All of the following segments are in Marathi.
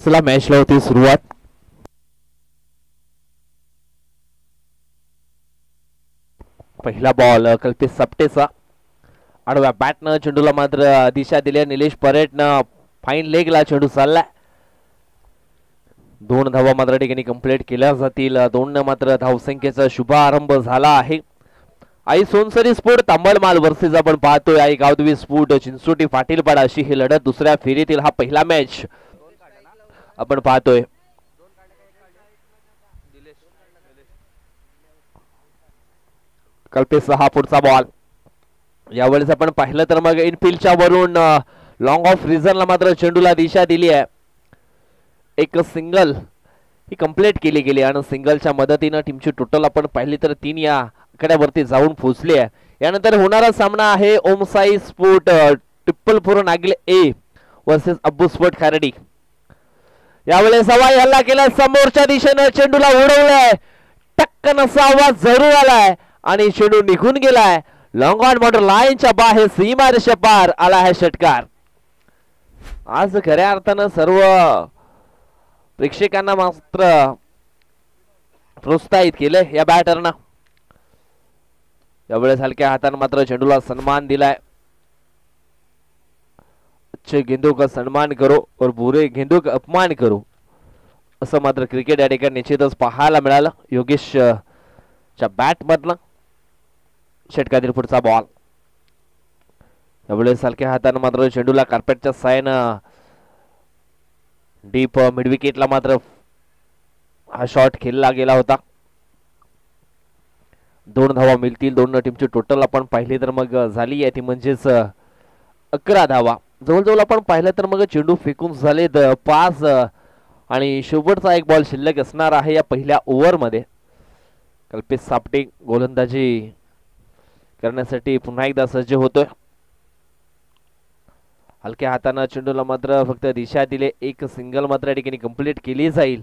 चला मॅचला होती सुरुवात. पहिला बॉल कल्पित सपटेचा आडव्या बॅटनं चेंडूला मात्र दिशा दिली. निलेश परेटनं फाईन लेगला चेंडू चाललाय. 2 धावा मात्र ठिकाणी कंप्लीट केल्या जातील. 2 मात्र धावसंख्येचा शुभारंभ झाला आहे. आई सोनसरी स्पोर्ट तांबडमाल वर्सेस आपण पाहतोय आई गावदेवी स्पोर्ट चिंचोटी पाटीलपाडा अशी ही लढत दुसऱ्या फेरीतील हा पहिला मॅच आपण पाहतोय. कल्पेश हा पुढचा बॉल. यावेळेस आपण पाहिलं तर मग इनफिल्डच्या वरून लॉंग ऑफ रिझनला मात्र चेंडूला दिशा दिली आहे. एक सिंगल ही कंप्लीट केली गेली आणि सिंगलच्या मदतीनं टीमची टोटल आपण पाहिली तर 3 या आकड्यावरती जाऊन पोहोचली आहे. यानंतर होणारा सामना आहे Omsai sport Tippalpur Nagle A versus Abbu sport Kharadi. यावेळेस हवाई हल्ला केला समोरच्या दिशेनं चेंडूला उडवलाय. टक्कन असा आवाज जरूर आलाय आणि चेंडू निघून गेलाय. लॉंग ऑन बॉर्डर लाईनच्या बाहेर सीमारेषा पार आला आहे षटकार. आज खऱ्या अर्थानं सर्व प्रेक्षकांना मात्र प्रोत्साहित केलं या बॅटरनं. यावेळेस हलक्या हाताने मात्र चेंडूला सन्मान दिलाय. अच्छे गेंदों का सन्मान करो और बुरे गेंदों का अपमान करो असं मात्र क्रिकेट या ठिकाणी निश्चितच पाहायला मिळालं. योगेश च्या बॅट मधनं षटकातील पुढचा बॉल. यावेळेस हलक्या हाताने मात्र चेंडूला कार्पेटच्या साहाय्यानं डीप मिड विकेटला मात्र हा शॉट खेळला गेला होता. 2 धावा मिळतील. 2 टीमची टोटल आपण पाहिली तर मग झाली आहे ती म्हणजेच 11 धावा. जवळजवळ आपण पाहिलं तर मग चेंडू फेकून झालेत 5 आणि शेवटचा एक बॉल शिल्लक असणार आहे या पहिल्या ओव्हरमध्ये. कल्पेश सापटे गोलंदाजी करण्यासाठी पुन्हा एकदा सज्ज होतोय. हलक्या हाताने चेंडूला मात्र फक्त दिशा दिले. एक सिंगल मात्र या ठिकाणी कंप्लीट केली जाईल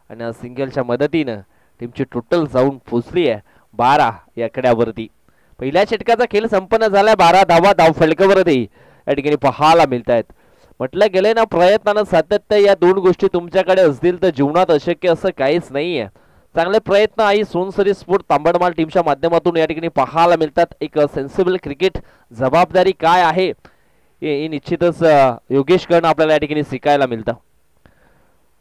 आणि सिंगलच्या मदतीनं टीमची टोटल जाऊन पोहोचली आहे 12 या आकड्यावरती. पहिल्या षटकाचा खेळ संपन्न झालाय. 12 धावा धाव फलकावरती या ठिकाणी पाहायला मिळत आहेत. म्हटलं गेलंय ना प्रयत्नानं सातत्य या 2 गोष्टी तुमच्याकडे असतील तर जीवनात अशक्य असं काहीच नाहीये. चांगले प्रयत्न आई सोनसरी स्पोर्ट तांबडमाल टीमच्या माध्यमातून या ठिकाणी पाहायला मिळतात. एक सेन्सिबल क्रिकेट जबाबदारी काय आहे हे निश्चितच योगेश कडनं आपल्याला या ठिकाणी शिकायला मिळतं.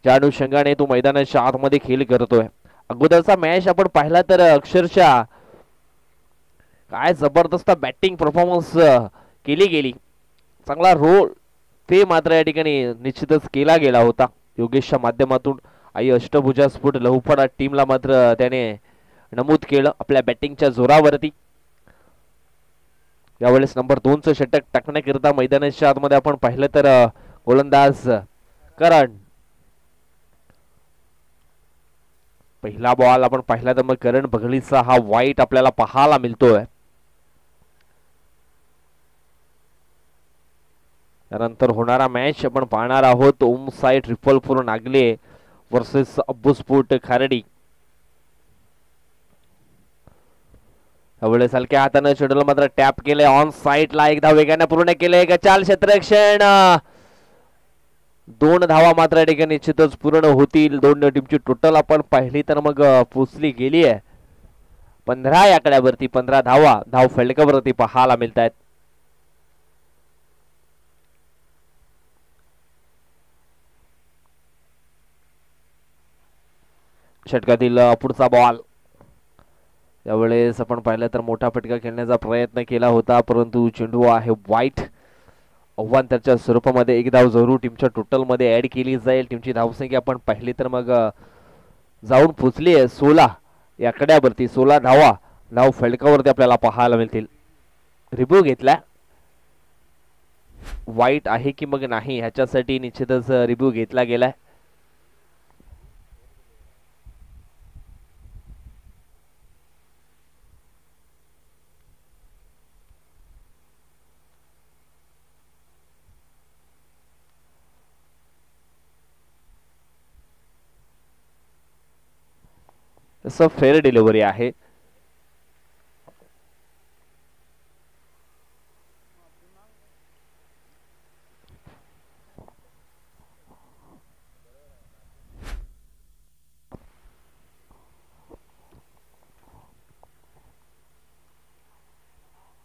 ज्या अनुषंगाने तो मैदानाच्या आतमध्ये खेळ करतोय. अगोदरचा मॅच आपण पाहिला तर अक्षरशः काय जबरदस्त बॅटिंग परफॉर्मन्स केली गेली. चांगला रोल ते मात्र या ठिकाणी निश्चितच केला गेला होता योगेशच्या माध्यमातून. आई अष्टभुजा स्फोट लहुपडा टीमला मात्र त्याने नमूद केलं आपल्या बॅटिंगच्या जोरावरती. यावेळेस नंबर 2चं षटक टाकण्याकरिता मैदानाच्या आतमध्ये आपण पाहिलं तर गोलंदाज करण. पहिला बॉल आपण पाहिला तर मग करण बघलीचा हा वाईट आपल्याला पाहायला मिळतोय. त्यानंतर होणारा मॅच आपण पाहणार आहोत ओमसाई ट्रिपलपूर नागले वर्सेस अब्बू स्पोर्ट खारडी. यावेळेस हलक्या हाताने चेंडूला मात्र टॅप केले ऑन साइडला. एकदा वेगाने पूर्ण केले. गचाल क्षेत्ररक्षण. 2 धावा मात्र या ठिकाणी निश्चितच पूर्ण होतील. 2 टीमची टोटल आपण पाहिली तर मग पोचली गेली आहे 15 या आकड्यावरती. 15 धावा धाव फलकावरती पाहायला मिळत आहेत. षटकातील पुढचा बॉल. यावेळेस आपण पाहिलं तर मोठा फटका खेळण्याचा प्रयत्न केला होता परंतु चेंडू आहे वाईट. आव्हान त्याच्या स्वरूपामध्ये 1 धाव जरूर टीमच्या टोटल मध्ये ऍड केली जाईल. टीमची धावसंख्या आपण पाहिली तर मग जाऊन पोचली आहे 16 या आकड्यावरती. 16 धावा धाव फलकावरती आपल्याला पाहायला मिळतील. रिव्ह्यू घेतला वाईट आहे की मग नाही ह्याच्यासाठी निश्चितच रिव्ह्यू घेतला गेलाय. तसं फेअर डिलिव्हरी आहे.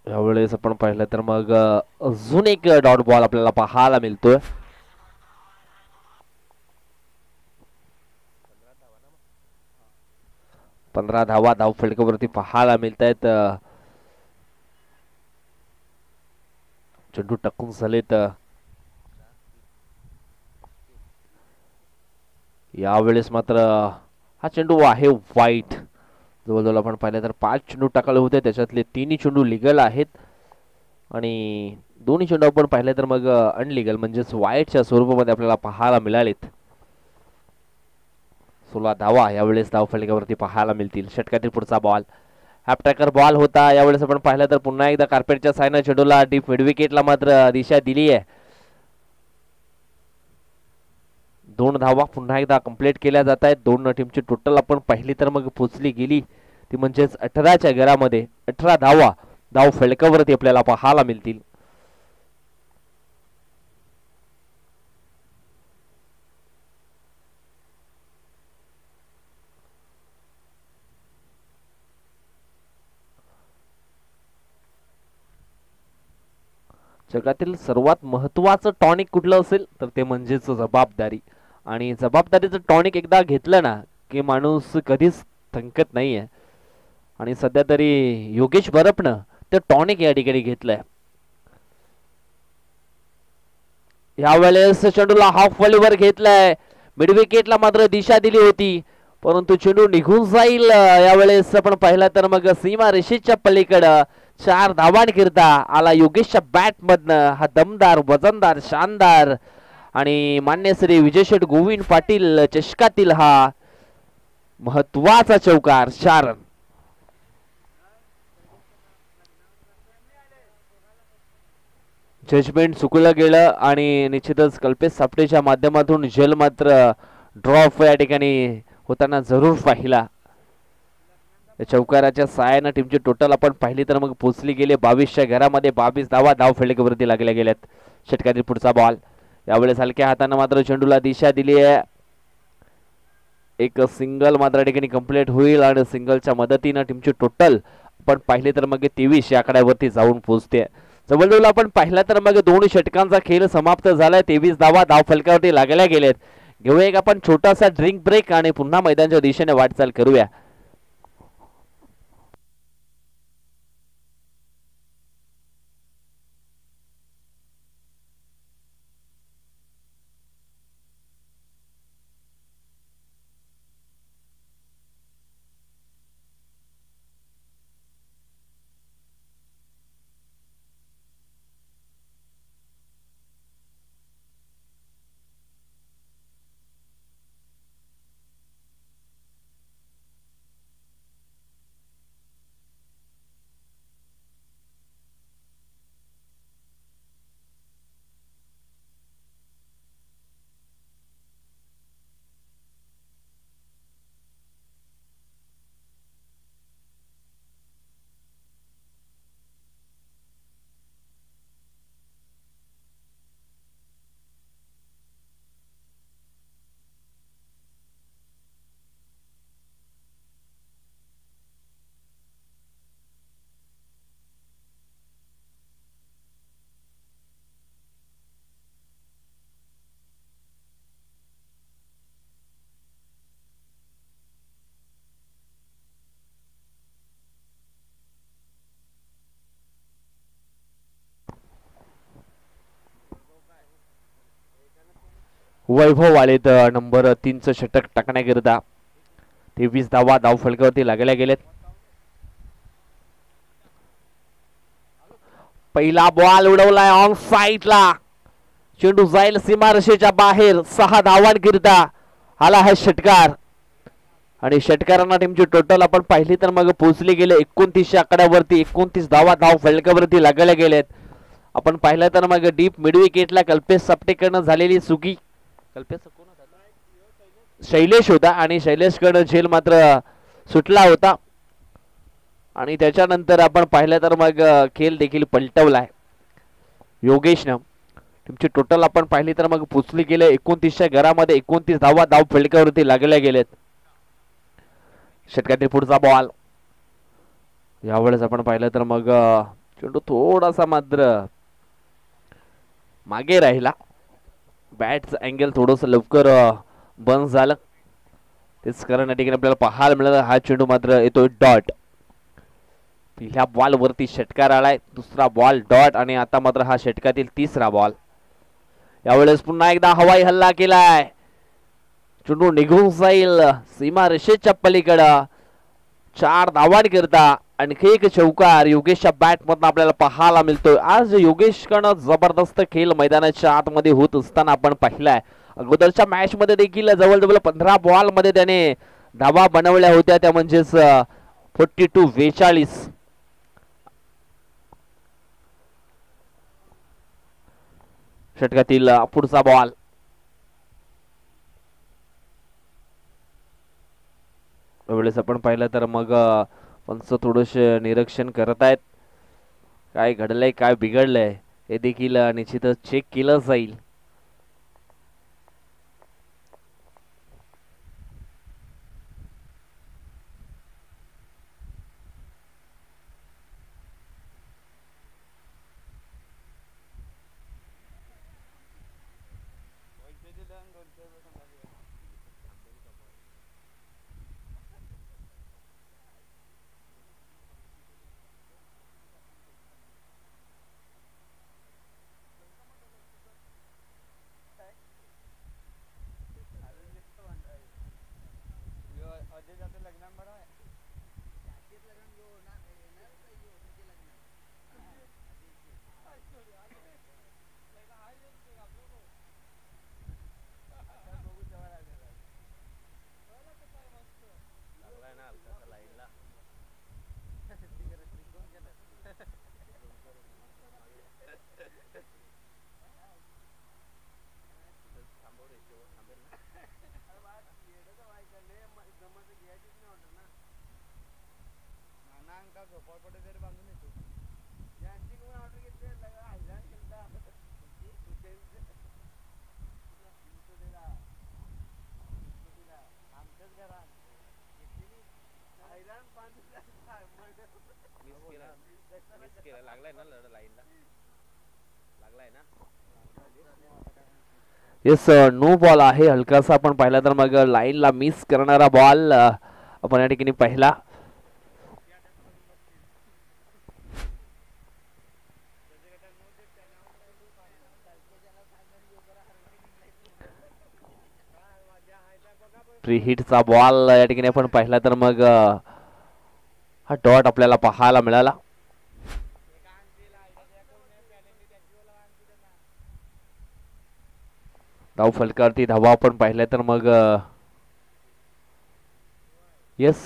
यावेळेस आपण पाहिलं तर मग अजून एक डॉट बॉल आपल्याला पाहायला मिळतोय. पंधरा धावा धाव फलकावरती पाहायला मिळत आहेत. चेंडू टक्कून झालेत. यावेळेस मात्र हा चेंडू आहे वाईट. जवळजवळ आपण पाहिलं तर 5 चेंडू टाकले होते, त्याच्यातले 3 चेंडू लिगल आहेत आणि 2 चेंडू आपण पाहिले तर मग अनलिगल म्हणजेच वाईटच्या स्वरूपामध्ये आपल्याला पाहायला मिळालेत. 16 धावा यावेळेस धाव फलकावरती पाहायला मिळतील. षटकातील पुढचा बॉल हॅप ट्रॅकर बॉल होता. यावेळेस आपण पाहिलं तर पुन्हा एकदा कार्पेटच्या सायना चेंडूला डीप मिड विकेटला मात्र दिशा दिली आहे. 2 धावा पुन्हा एकदा कंप्लीट केल्या जात आहेत. 2 टीमची टोटल आपण पाहिली तर मग पोचली गेली ती म्हणजेच 18च्या घरामध्ये 18 धावा धाव फलकावरती आपल्याला पाहायला मिळतील. जगातील सर्वात महत्वाचं टॉनिक कुठलं असेल तर ते म्हणजेच जबाबदारी. आणि जबाबदारीचं टॉनिक एकदा घेतलं ना की माणूस कधीच थंकत नाहीये. आणि सध्या तरी योगेश बरपनं ते टॉनिक या ठिकाणी घेतलंय. यावेळेस चेंडूला हाफ व्हॉलीवर घेतलाय. मिड विकेटला मात्र दिशा दिली होती परंतु चेंडू निघून जाईल. यावेळेस आपण पाहिला तर मग सीमा रेषेच्या पलीकडं 4 धावांकरिता आला योगेशच्या बॅट मधनं हा दमदार वजनदार शानदार आणि मान्य श्री विजयशेठ गोविंद पाटील चषकातील हा महत्वाचा चौकार 4 रन. जजमेंट चुकलं गेलं आणि निश्चितच कल्पेश सापटेच्या माध्यमातून झेल मात्र ड्रॉप या ठिकाणी होताना जरूर पाहिला. चौकाराच्या सहाय्यानं टीमची टोटल आपण पाहिली तर मग पोचली गेले 22च्या घरामध्ये 22 धावा धाव फलकावरती लागल्या गेल्यात. षटकातील पुढचा बॉल यावेळेस हलक्या हाताने मात्र चेंडूला दिशा दिली आहे. एक सिंगल मात्र ठिकाणी कंप्लीट होईल आणि सिंगलच्या मदतीनं टीमची टोटल आपण पाहिली तर मग 23 या आकड्यावरती जाऊन पोहोचते. जवळजवळ आपण पाहिला तर मग 2 षटकांचा खेळ समाप्त झालाय. 23 धावा धाव फलकावरती लागल्या गेलेत. घेऊया एक आपण छोटासा ड्रिंक ब्रेक आणि पुन्हा मैदानाच्या दिशेने वाटचाल करूया. वैभव आलेत नंबर 3चं षटक टाकण्याकरिता. 23 धावा धाव फलकावरती लागल्या गेलेत. पहिला बॉल उडवलाय ऑन साईडला. चेंडू जाईल सीमारेषेच्या बाहेर. 6 धावांकरिता आला हा षटकार आणि षटकारांना टीमची टोटल आपण पाहिली तर मग पोहोचली गेले 29 आकड्यावरती. 29 धावा धाव फलकावरती लागल्या गेलेत. आपण पाहिलं तर मग डीप मिड विकेटला कल्पेश सापटेकडनं झालेली चुकी. कल्पेश शैलेश होता आणि शैलेशकडे झेल मात्र सुटला होता आणि त्याच्यानंतर आपण पाहिलं तर मग खेळ देखील पलटवलाय योगेशनं. टीमची टोटल आपण पाहिली तर मग पोचली गेले 29च्या घरामध्ये 29 धावा धाव फलकावरती लागल्या गेलेत. षटकातील पुढचा बॉल यावेळेस आपण पाहिलं तर मग चेंडू थोडासा मात्र मागे राहिला. बॅटचं अँगल थोडंसं लवकर बंद झालं. तेच कारण या ठिकाणी आपल्याला पाहायला मिळालं. हा चेंडू मात्र येतोय डॉट. पहिल्या बॉल वरती षटकार आलाय, दुसरा बॉल डॉट आणि आता मात्र हा षटकातील तिसरा बॉल. यावेळेस पुन्हा एकदा हवाई हल्ला केलाय. चेंडू निघून जाईल सीमा रेषेच्या पलीकडं. 4 धावांकरता आणखी एक चौकार योगेशच्या बॅट मधून आपल्याला पाहायला मिळतोय. आज योगेशकडनं जबरदस्त खेळ मैदानाच्या आतमध्ये होत असताना आपण पाहिलाय. अगोदरच्या मॅच मध्ये देखील जवळजवळ 15 बॉल मध्ये त्याने धावा बनवल्या होत्या, त्या म्हणजेच 42-42. षटकातील पुढचा बॉल. वेळेस आपण पाहिलं तर मग पंच थोडंसं निरीक्षण करत आहेत. काय घडलंय काय बिघडलंय हे देखील निश्चितच चेक केलं जाईल. येस, नो बॉल आहे. हलकासा आपण पाहिला तर मग लाईनला मिस करणारा बॉल आपण या ठिकाणी पाहिला. फ्री हिटचा बॉल या ठिकाणी आपण पाहिला तर मग हा डॉट आपल्याला पाहायला मिळाला. धाव फलकावरती धावा आपण पाहिल्या तर मग येस,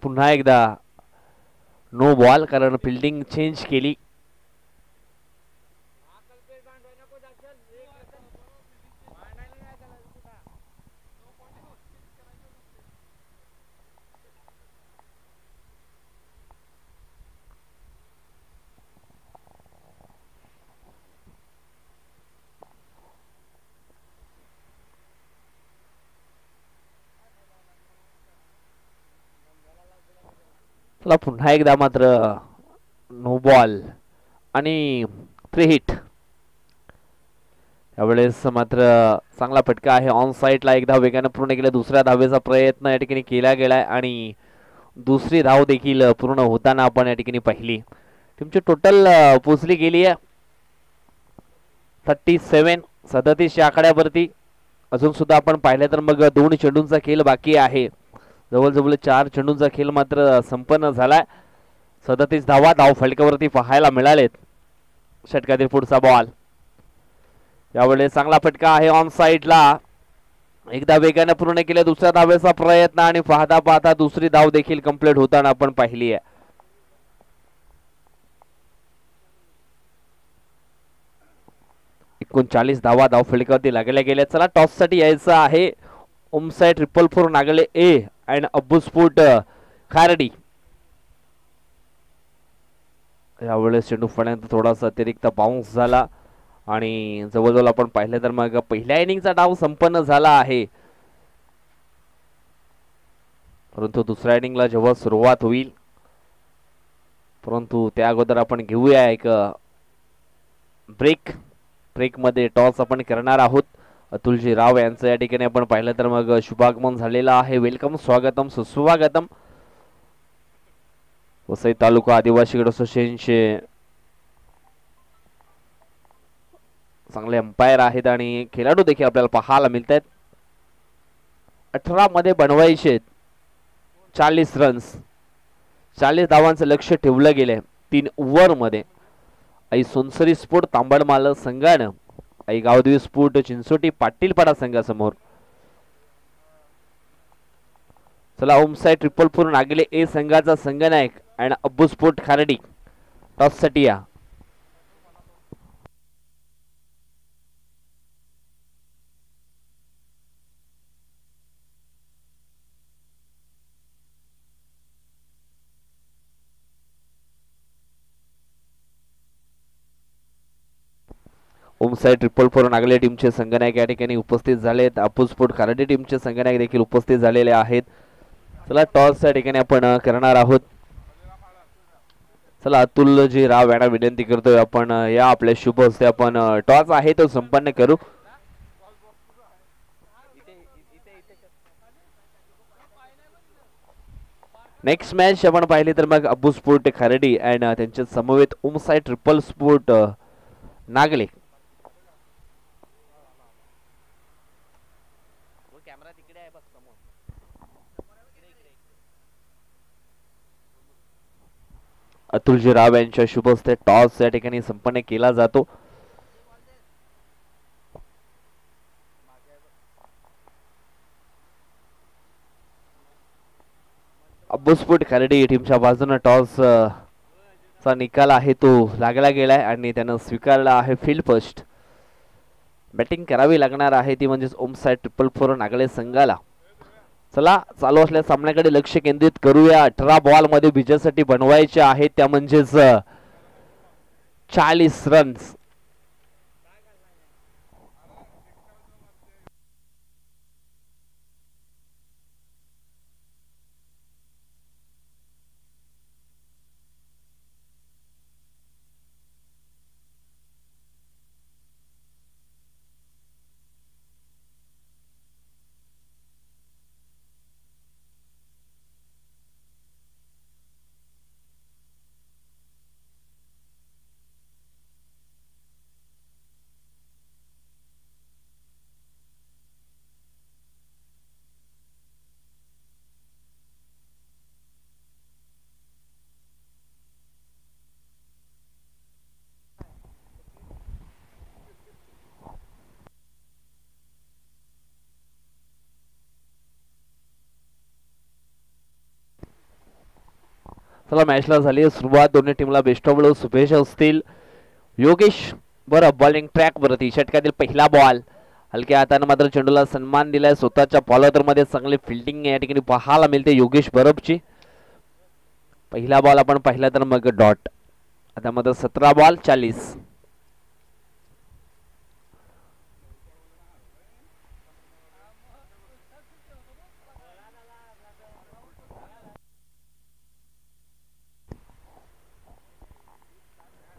पुन्हा एकदा नो बॉल कारण फिल्डिंग चेंज केली. चला पुन्हा एकदा मात्र नो बॉल आणि फ्री हिट. यावेळेस मात्र चांगला फटका आहे ऑन साइडला. एक धाव वेगाने पूर्ण केला. दुसऱ्या धावेचा प्रयत्न या ठिकाणी केला गेलाय आणि दुसरी धाव देखील पूर्ण होताना आपण या ठिकाणी पाहिली. टीमची टोटल पोचली गेली आहे 37 या आकड्यावरती. अजून सुद्धा आपण पाहिलं तर मग 2 चेंडूंचा खेळ बाकी आहे. जवळजवळ 4 चेंडूंचा खेळ मात्र संपन्न झालाय. 37 धावा धाव फलकावरती पाहायला मिळालेत. षटकातील पुढचा बॉल. यावेळेस चांगला फटका आहे ऑन साइडला. एकदा वेगाने पूर्ण केले. दुसऱ्या धावेचा प्रयत्न आणि पाहता पाहता दुसरी धाव देखील कंप्लीट होताना आपण पाहिली आहे. एकूण 40 धावा धाव फलकावरती लागल्या गेल्या. चला टॉस साठी यायचं आहे. ओमसाईड 444 नागले ए अँड अब्बू स्पोर्ट खारडी. यावेळेस चेंडू पर्यंत थोडासा अतिरिक्त बाउन्स झाला आणि जवळजवळ आपण पाहिलं तर मग पहिल्या इनिंगचा डाव संपन्न झाला आहे. परंतु दुसऱ्या इनिंगला जेव्हा सुरुवात होईल, परंतु त्या अगोदर आपण घेऊया एक ब्रेक मध्ये टॉस आपण करणार आहोत. अतुलजी राव यांचं या ठिकाणी आपण पाहिलं तर मग शुभागमन झालेलं आहे. वेलकम, स्वागतम, सुस्वागतम. वसई तालुका आदिवासी क्रिकेट असोसिएशनचे चांगले अंपायर आहेत आणि खेळाडू देखील आपल्याला पाहायला मिळत आहेत. 18 मध्ये बनवायचे 40 रन्स, 40 धावांचं लक्ष ठेवलं गेलंय 3 ओव्हर मध्ये. आई सोनसरी स्पोर्ट तांबडमाल संघानं आई गावदेवी स्पोर्ट चिंचोटी पाटीलपाडा संघासमोर. चला ओम साई 444 नागले ए संघाचा संघनायक आणि अब्बू स्पोर्ट खारडी टॉस साठी या. ओम साई 444 नागले टीमचे संघनायक या ठिकाणी उपस्थित झालेत. अब्बू स्पोर्ट खारडी टीमचे संघनायक देखील उपस्थित झालेले आहेत. चला टॉस या ठिकाणी आपण करणार आहोत. चला अतुलजी राव यांना विनंती करतोय आपण या आपल्या शुभ हस्ते आपण टॉस आहे तो संपन्न करू. नेक्स्ट मॅच आपण पाहिली तर मग अब्बू स्पोर्ट खारडी अँड त्यांच्या समवेत ओम साई 444 स्पोर्ट नागले. अतुलजी राव यांच्या शुभ हस्ते टॉस या ठिकाणी संपन्न केला जातो. अब्बू स्पोर्ट खारडी टीमच्या बाजूने टॉस चा निकाल आहे तो लागला गेलाय आणि त्यानं स्वीकारला आहे फील्ड फर्स्ट. बॅटिंग करावी लागणार आहे ती म्हणजेच ओम साई 444 नागले संघाला. चला चालू असलेल्या सामन्याकडे लक्ष केंद्रित करूया. 18 बॉल मध्ये विजयासाठी बनवायचे आहेत त्या म्हणजेच 40 रन्स. चला मॅचला झाली सुरुवात. दोन्ही टीमला बेस्ट ऑफ लक शुभेच्छा असतील. योगेश बरं बॉलिंग ट्रॅक वरती. षटकातील पहिला बॉल हलक्या हाताने मात्र चेंडूला सन्मान दिलाय. स्वतःच्या बॉलर मध्ये चांगली फिल्डिंग या ठिकाणी पाहायला मिळते योगेश बरबची. पहिला बॉल आपण पाहिला तर मग डॉट. आता मात्र 17 बॉल 40.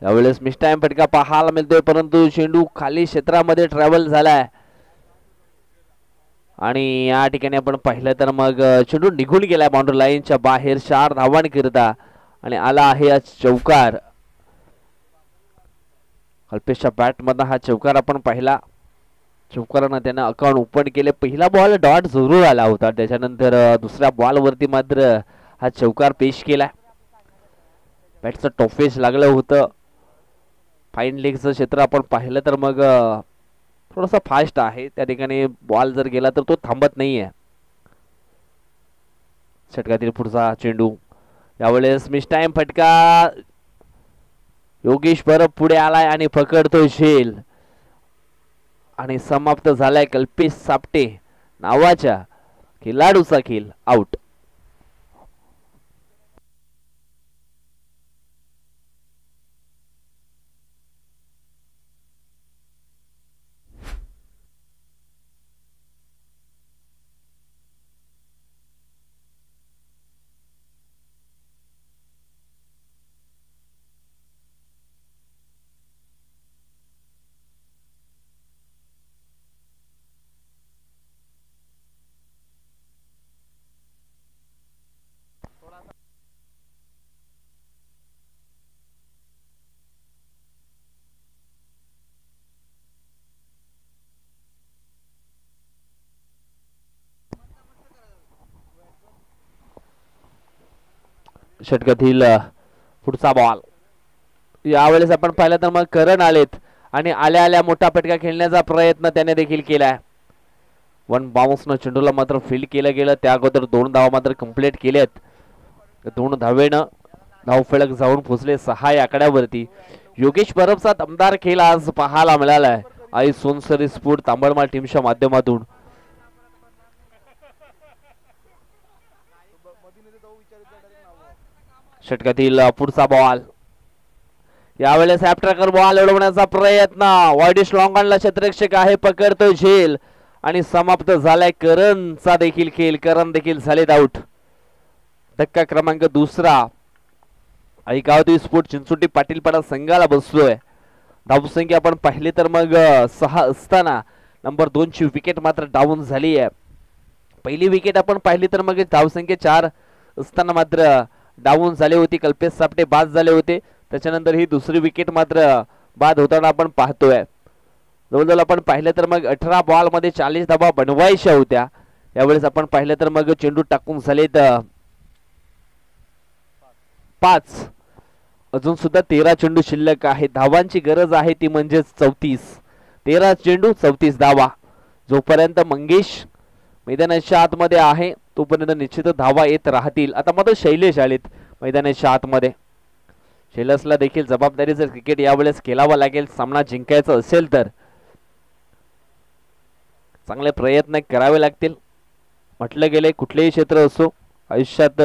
यावेळेस मिस टाइम फटका पाहायला मिळतोय परंतु चेंडू खाली क्षेत्रामध्ये ट्रॅव्हल झालाय आणि या ठिकाणी आपण पाहिलं तर मग चेंडू निघून गेलाय बाउंड्री लाईनच्या बाहेर 4 धावांकरिता आणि आला आहे चौकार. अल्पेशच्या बॅट मधला हा चौकार आपण पाहिला. चौकारानं त्यानं अकाउंट ओपन केले. पहिला बॉल डॉट जरूर आला होता त्याच्यानंतर दुसऱ्या बॉल वरती मात्र हा चौकार पेश केला. बॅटचं टॉफेज लागलं होतं. फाईन लेगचं क्षेत्र आपण पाहिलं तर मग थोडासा फास्ट आहे त्या ठिकाणी. बॉल जर गेला तर तो थांबत नाहीये. षटकातील पुढचा चेंडू यावेळेस मिस टाइम फटका. योगेश परब पुढे आलाय आणि पकडतो झेल आणि समाप्त झालाय कल्पेश सापटे नावाच्या खेळाडूचा खेळ. आउट. षटकातील पुढचा बॉल. यावेळेस आपण पाहिलं तर मग करण आलेत आणि आल्या आल्या मोठा फटका खेळण्याचा प्रयत्न त्याने देखील केलाय. वन बाउन्सनं चेंडूला मात्र फील्ड केलं गेलं. त्या अगोदर 2 धावा मात्र कंप्लीट केल्यात. 2 धावेनं धावफलक जाऊन पोहोचले 6 या आकड्यावरती. योगेश परबचा दमदार खेळ आज पाहायला मिळालाय आई सोनसरी स्फूट तांबडमाळ टीमच्या माध्यमातून. षटकातील पुढचा बॉल. यावेळेस ॲप्ट्रॅकर बॉल उडवण्याचा प्रयत्न. वाईडिश लॉंगॉनला क्षेत्ररक्षक आहे, पकडतो झेल आणि समाप्त झालाय करणचा देखील खेळ. करण देखील झालेत आउट. धक्का क्रमांक दुसरा ऐकावती स्फोट चिंचोटी पाटीलपाडा संघाला बसलोय. धावसंख्या आपण पाहिली तर मग 6 असताना नंबर 2 ची विकेट मात्र डाऊन झाली आहे. पहिली विकेट आपण पाहिली तर मग धावसंख्या 4 असताना मात्र डाऊन झाले होती. कल्पेश सापटे बाद झाले होते. त्याच्यानंतर ही दुसरी विकेट मात्र बाद होताना आपण पाहतोय. जवळजवळ आपण पाहिलं तर मग 18 बॉल मध्ये 40 धावा बनवायच्या होत्या. यावेळेस आपण पाहिलं तर मग चेंडू टाकून झालेत 5. अजून सुद्धा 13 चेंडू शिल्लक आहे. धावांची गरज आहे ती म्हणजे 34. 13 चेंडू 34 धावा. जोपर्यंत मंगेश मैदानाच्या आतमध्ये आहे तोपर्यंत निश्चित धावा येत राहतील. आता मात्र शैलेश आलेत मैदानाच्या आतमध्ये. शैलेशला देखील जबाबदारी जर क्रिकेट यावेळेस खेळावा लागेल, सामना जिंकायचा असेल तर चांगले प्रयत्न करावे लागतील. म्हटलं गेले कुठलेही क्षेत्र असो आयुष्यात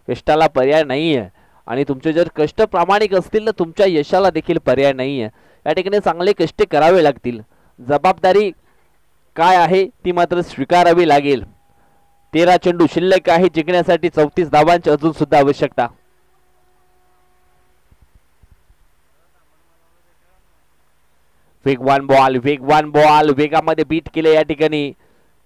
कष्टाला पर्याय नाहीये आणि तुमचे जर कष्ट प्रामाणिक असतील तर तुमच्या यशाला देखील पर्याय नाहीये. या ठिकाणी चांगले कष्ट करावे लागतील. जबाबदारी काय आहे ती मात्र स्वीकारावी लागेल. 13 चेंडू शिल्लक आहे. जिंकण्यासाठी 34 धावांची अजून सुद्धा आवश्यकता. वेगवान बॉल वेगामध्ये बीट केले या ठिकाणी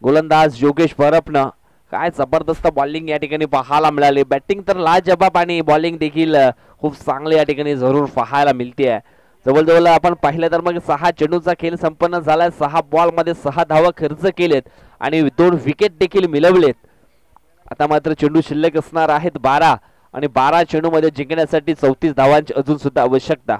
गोलंदाज योगेश परबनं. काय जबरदस्त बॉलिंग या ठिकाणी पाहायला मिळाली. बॅटिंग तर लाजबाब आणि बॉलिंग देखील खूप चांगली या ठिकाणी जरूर पाहायला मिळते. जवळजवळ आपण पाहिलं तर मग 6 चेंडूचा खेळ संपन्न झालाय. 6 बॉल मध्ये 6 धावा खर्च केलेत आणि 2 विकेट देखील मिळवलेत. आता मात्र चेंडू शिल्लक असणार आहेत 12 आणि 12 चेंडू मध्ये जिंकण्यासाठी 34 धावांची अजून सुद्धा आवश्यकता.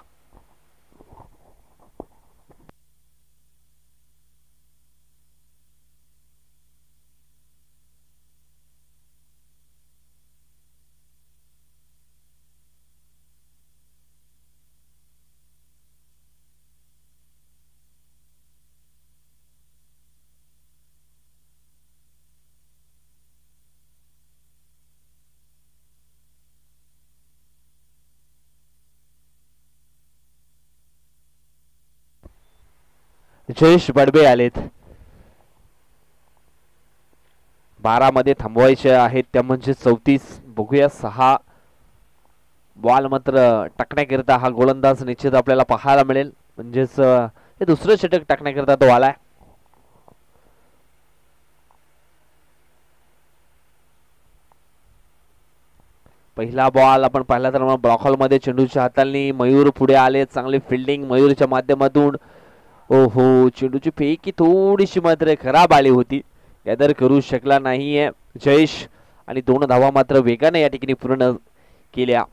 जयेश बडबे आलेत. 12 मध्ये थांबवायचे आहेत त्या म्हणजे 34. बघूया 6 बॉल मात्र टाकण्याकरिता हा गोलंदाज निश्चित आपल्याला पाहायला मिळेल. म्हणजेच हे दुसरं षटक टाकण्याकरिता तो आलाय. पहिला बॉल आपण पाहिला तर मग ब्लॉक हॉल मध्ये चेंडूच्या हाताळणी मयूर पुढे आले. चांगली फिल्डिंग मयूरच्या माध्यमातून. ओहो चेंडूची फेकी थोडीशी मात्र खराब आली होती. गॅदर करू शकला नाहीये जयेश आणि 2 धावा मात्र वेगाने या ठिकाणी पूर्ण केल्या.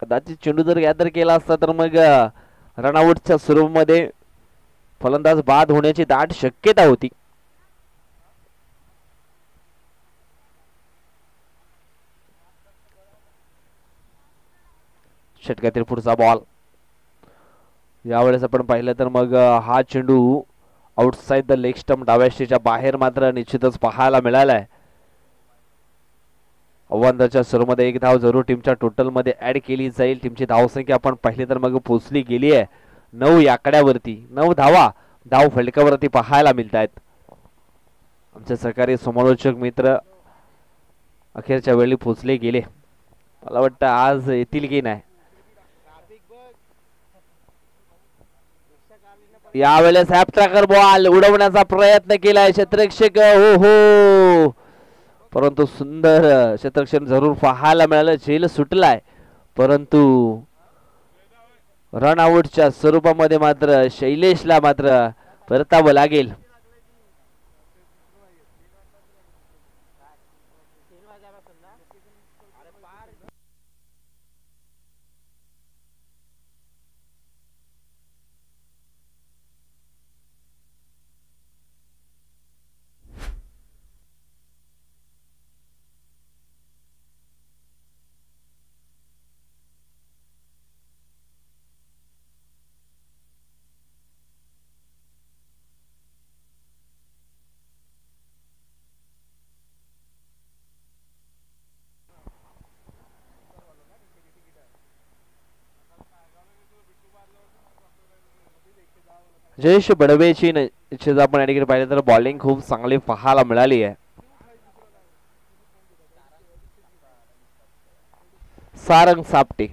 कदाचित चेंडू जर गॅदर केला असता तर मग रनआउटच्या स्वरूपामध्ये फलंदाज बाद होण्याची दाट शक्यता होती. षटकातील पुढचा बॉल. यावेळेस आपण पाहिलं तर मग हा चेंडू आउटसाइड द लेग स्टंप डाव्याशीच्या बाहेर मात्र निश्चितच पाहायला मिळालाय. अव्वलच्या सुरूमध्ये 1 धाव जरूर टीमच्या टोटल मध्ये ऍड केली जाईल. टीमची धावसंख्या आपण पाहिली तर मग पोहोचली गेली आहे 9 या आकड्यावरती. 9 धावा धाव फलकावरती पाहायला मिळत आहेत. आमचे सहकारी समालोचक मित्र अखेरच्या वेळी पोहोचले गेले. मला वाटतं आज येतील की नाही. यावेळेस ॲप्ट्रॅकर बॉल उडवण्याचा प्रयत्न केलाय क्षेत्ररक्षक. हो हो परंतु सुंदर क्षेत्ररक्षण जरूर पाहायला मिळालं. झेल सुटलाय परंतु रन आउटच्या स्वरूपामध्ये मात्र शैलेशला मात्र परतावं लागेल. जयेश बडवेची निश्चित आपण या ठिकाणी पाहिलं तर बॉलिंग खूप चांगली पाहायला मिळाली आहे. सारंग सापटे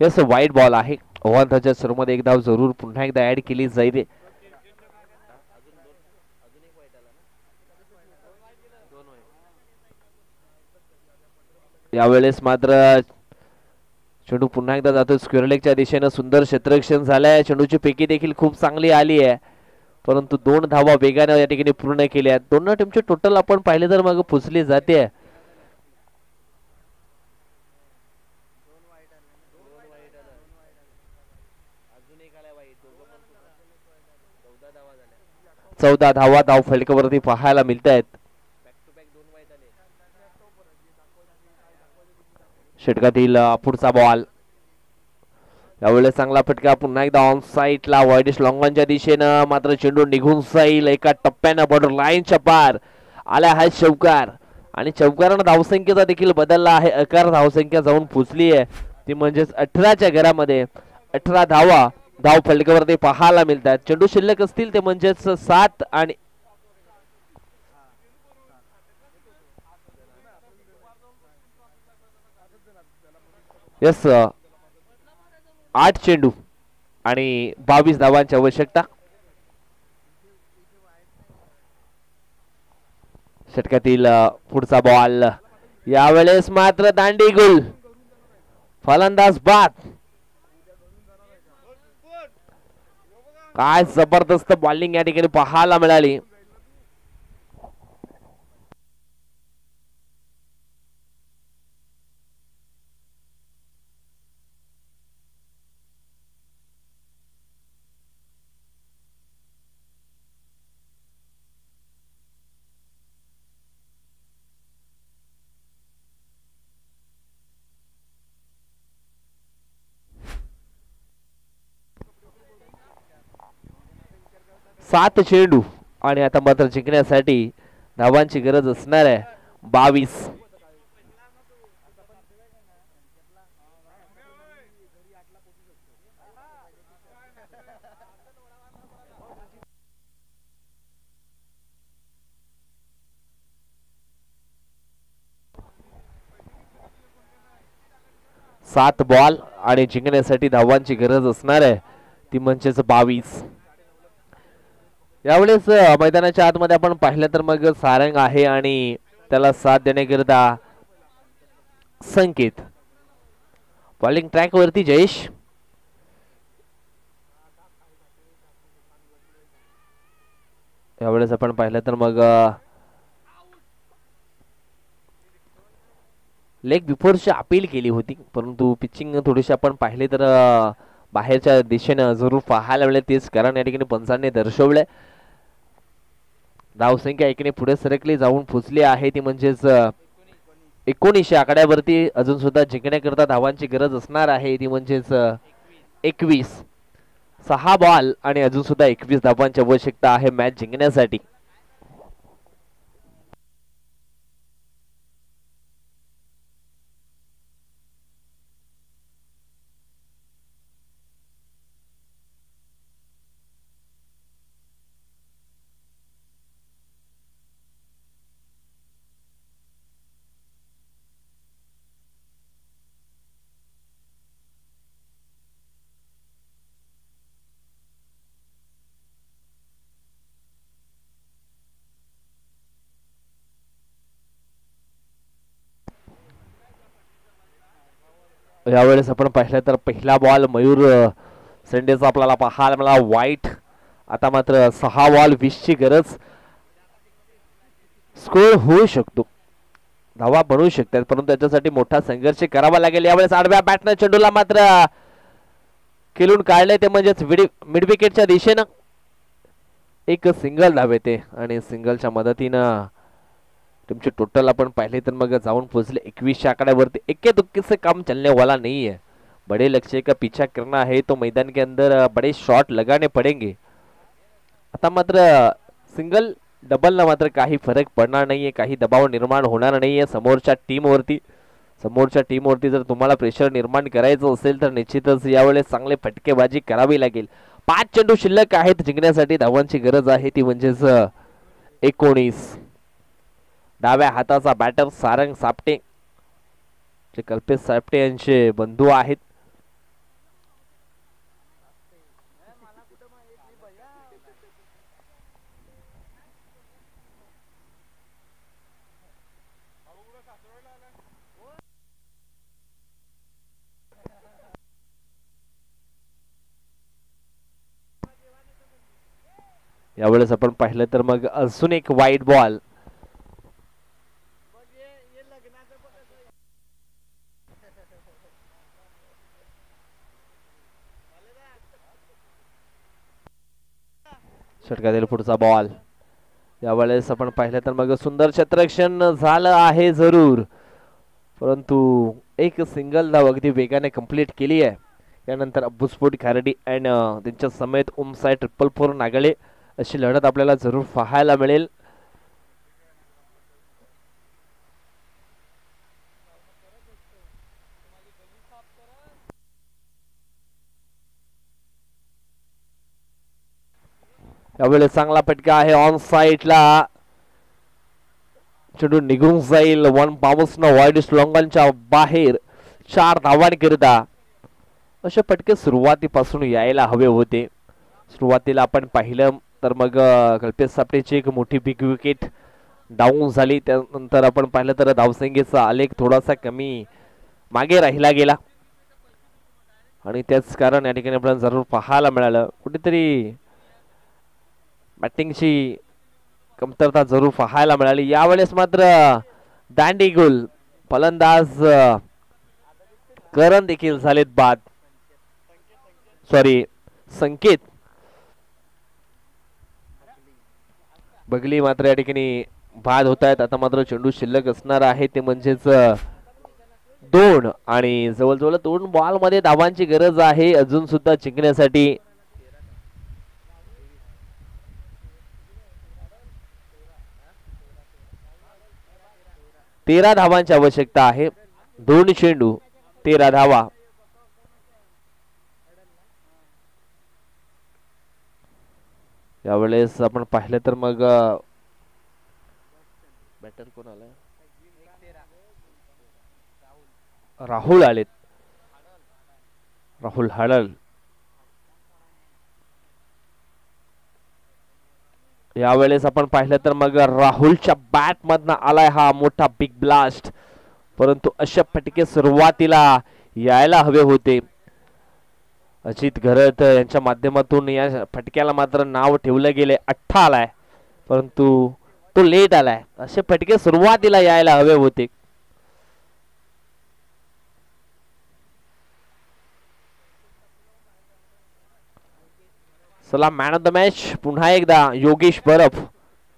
यस वाईट बॉल आहे. ओव्हरच्या सुरूमध्ये एक धाव जरूर पुन्हा एकदा ऍड केली जाईल. यावेळेस मात्र चेंडू पुन्हा एकदा जातो स्क्वेअर लेगच्या दिशेनं. सुंदर क्षेत्ररक्षण झालंय. चेंडूची फेकी देखील खूप चांगली आली आहे, परंतु 2 धावा वेगाने या ठिकाणी पूर्ण केल्या. दोन्ही टीमचे टोटल आपण पाहिले तर मग पुचली जाते. चौदा धावा धाव फलकावरती पाहायला मिळत आहेत. षटकातील पुढचा बॉल. यावेळेस चांगला फटका पुन्हा एकदा ऑन साईडला वाईडिश लॉंगॉनच्या दिशेनं. मात्र चेंडू निघून जाईल एका टप्प्यानं. बॉर्डर लाईनच्या पार आला आहे चौकार आणि चौकारानं धावसंख्येचा देखील बदलला आहे. 11 धावसंख्या जाऊन पोचली आहे, ती म्हणजेच 18च्या घरामध्ये 18 धावा धाव फलकावरती पाहायला मिळतात. चेंडू शिल्लक असतील ते म्हणजेच 7 आणि यस 8 चेंडू आणि 22 धावांची आवश्यकता. षटकातील पुढचा बॉल. यावेळेस मात्र दांडी गुल. फलंदाज बाद. काय जबरदस्त बॉलिंग या ठिकाणी पाहायला मिळाली. सात चेंडू आणि आता मात्र जिंकण्यासाठी धावांची गरज असणार आहे. 22. सात बॉल आणि जिंकण्यासाठी धावांची गरज असणार आहे, ती म्हणजेच 22. यावेळेस मैदानाच्या आतमध्ये आपण पाहिलं तर मग सारंग आहे आणि त्याला साथ देण्याकरिता संकेत. बॉलिंग ट्रॅक वरती जयेश. यावेळेस आपण पाहिलं तर मग लेग बिफोरची अपील केली होती, परंतु पिचिंग थोडीशी आपण पाहिले तर बाहेरच्या दिशेनं जरूर पाहायला मिळेल. तेच कारण या ठिकाणी पंचांनी दर्शवले. धावसंख्या एकीने पुढे सरकली जाऊन पोचली आहे, ती म्हणजेच 19 आकड्यावरती. अजून सुद्धा जिंकण्याकरता धावांची गरज असणार आहे, ती म्हणजेच 21. 6 बॉल आणि अजून सुद्धा 21 धावांची आवश्यकता आहे मॅच जिंकण्यासाठी. यावेळेस आपण पाहिलं तर पहिला बॉल मयूर संडेचा आपल्याला पाहायला मिळाला वाईट. आता मात्र 6 बॉल 20 ची गरज. स्कोर होऊ शकतो, धावा बनवू शकतात, परंतु त्याच्यासाठी मोठा संघर्ष करावा लागेल. यावेळेस आडव्या बॅटनं चेंडूला मात्र खेळून काढले, ते म्हणजेच मिड विकेटच्या दिशेनं एक सिंगल धाव येते आणि सिंगलच्या मदतीनं टीमचे टोटल अपन पाहिले तर मग जाऊन पोहोचले 21 आंकड्यावरती। इक्के दुक्के से काम चलने वाला नहीं है, बड़े लक्ष्य का पीछा करना है तो मैदान के अंदर बड़े शॉट लगाने पड़ेंगे। आता मात्र सिंगल डबल ना मात्र काही फरक पडणार नाहीये, काही दबाव निर्माण होणार नाहीये समोरच्या टीमवरती। समोरच्या टीमवरती जर तुम्हाला प्रेशर निर्माण करायचं असेल तर निश्चितच यावेळेस चांगले फटकेबाजी करावी लागेल। 5 चेंडू शिल्लक आहेत, जिंकण्यासाठी धावांची गरज आहे ती म्हणजेच 19। डाव्या हाताचा बॅटर सारंग सापटे, जे कल्पेश सापटे यांचे बंधू आहेत। यावेळेस आपण पाहिलं तर मग अजून एक वाईड बॉल। षटकातील पुढचा बॉल। यावेळेस आपण पाहिलं तर मग सुंदर क्षेत्ररक्षण झालं आहे जरूर, परंतु एक सिंगल धाव अगदी वेगाने कंप्लीट केली आहे। यानंतर अब्बूस्फोट खारडी अँड त्यांच्या समेत ओमसाई 444 नागळे अशी लढत आपल्याला जरूर पाहायला मिळेल। यावेळेस चांगला फटका आहे ऑन साइडला, चेंडू निघून जाईल। 1 बाउन्सनं वाईड स्लोंगनच्या बाहेर 4 धावांकरिता। असे फटके सुरुवातीपासून यायला हवे होते। सुरुवातीला आपण पाहिलं तर मग कल्पेश सापटेची एक मोठी बिग विकेट डाऊन झाली, त्यानंतर आपण पाहिलं तर धावसंख्येचा आलेख थोडासा कमी मागे राहिला गेला आणि त्याच कारण या ठिकाणी आपल्याला जरूर पाहायला मिळालं। कुठेतरी बॅटिंगची कमतरता जरूर पाहायला मिळाली। यावेळेस मात्र दांडी गोल फलंदाज करण देखील झालेत बाद, सॉरी संकेत बगली मात्र या ठिकाणी बाद होत आहेत। आता मात्र चेंडू शिल्लक असणार आहे ते म्हणजेच 2 आणि जवळजवळ 2 बॉल मध्ये धावांची गरज आहे अजून सुद्धा जिंकण्यासाठी। 13 धावांची आवश्यकता आहे, 2 चेंडू 13 धावा। यावेळेस आपण पाहिलं तर मग बॅटर कोण आलाय, राहुल आलेत, राहुल हडल। यावेळेस आपण पाहिलं तर मग राहुलच्या बॅट मधनं आलाय हा मोठा बिग ब्लास्ट, परंतु अशा फटके सुरुवातीला यायला हवे होते। अजित घरत यांच्या माध्यमातून या फटक्याला मात्र नाव ठेवलं गेले 8 आलाय, परंतु तो लेट आलाय। असे फटके सुरुवातीला यायला हवे होते। चला मॅन ऑफ द मॅच पुन्हा एकदा योगेश बरफ।